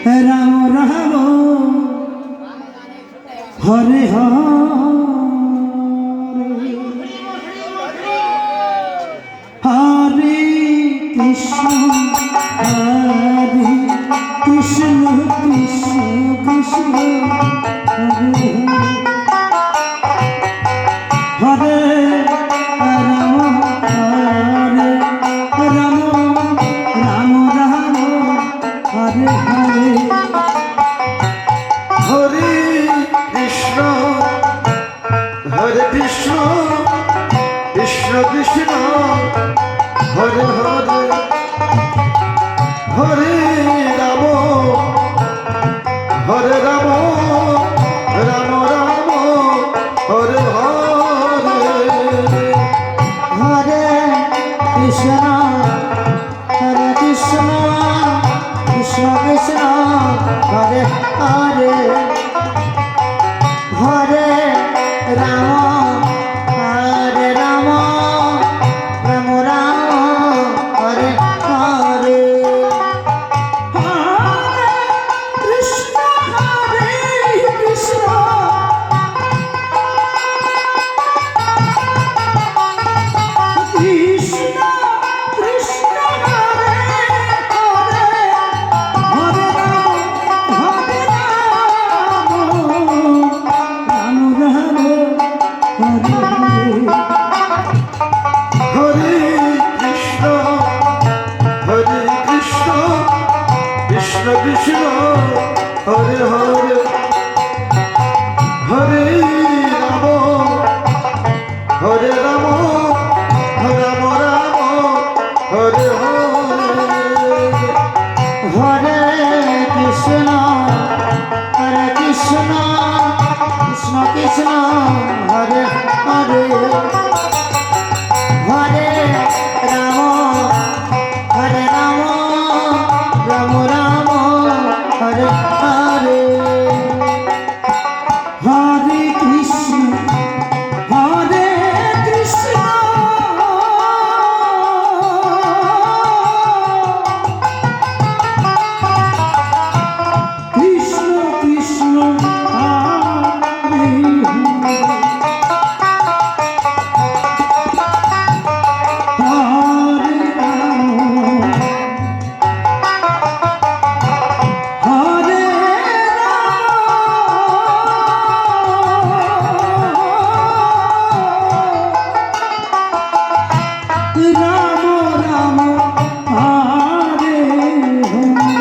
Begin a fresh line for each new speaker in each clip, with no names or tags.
Ram Ram Hare Hare Hare Krishna হরে Krishna Krishna Krishna Hare Hare Ram হরে Ram Ram Ram Hare Hare
Hare Krishna হরে Krishna Krishna Krishna Hare Hare Hare Ram হরে Ram Ram Ram Hare Hare
Hare Krishna Krishna Krishna Hare Hare Hare Ram Ram Ram Hare Hare Hare Krishna Krishna Krishna Krishna Hare Hare Hare Ram Ram Ram Hare Hare
Hare Krishna Krishna Krishna Hare Hare Hare Ram হরে Ram Ram Ram Hare Hare
Hare Krishna Krishna Krishna Krishna Hare Hare Hare Ram Ram Ram Hare Hare Hare Krishna Krishna Krishna Hare Hare Ram হরে Ram Ram Hare Hare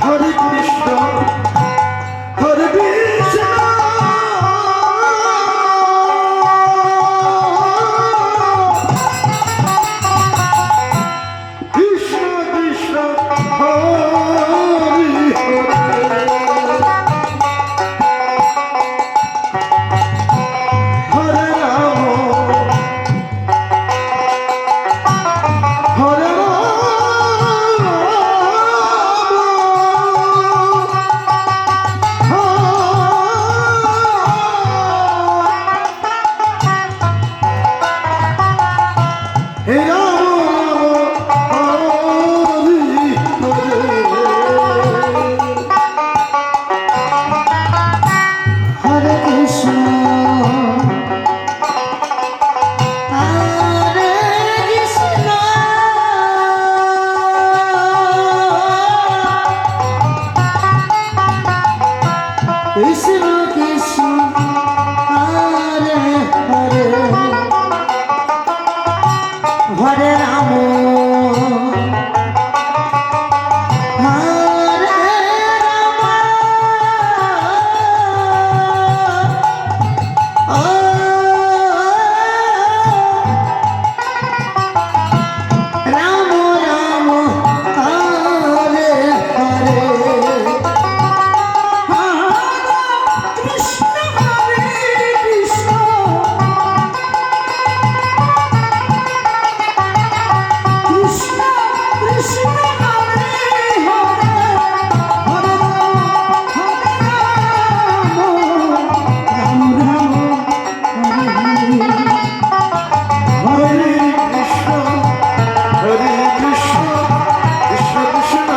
Hare Krishna হরে Krishna Krishna Krishna Hare Hare Hare Ram হরে হে Ram Hare Hare
Hare Krishna হরে Krishna Krishna Krishna Hare Hare Hare Ram হরে Ram Ram Hare Hare Krishna Krishna
হরে Krishna Krishna Krishna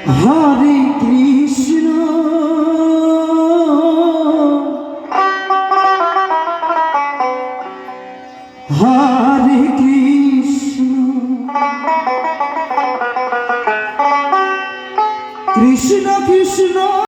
হরে Krishna হরে Krishna Krishna Krishna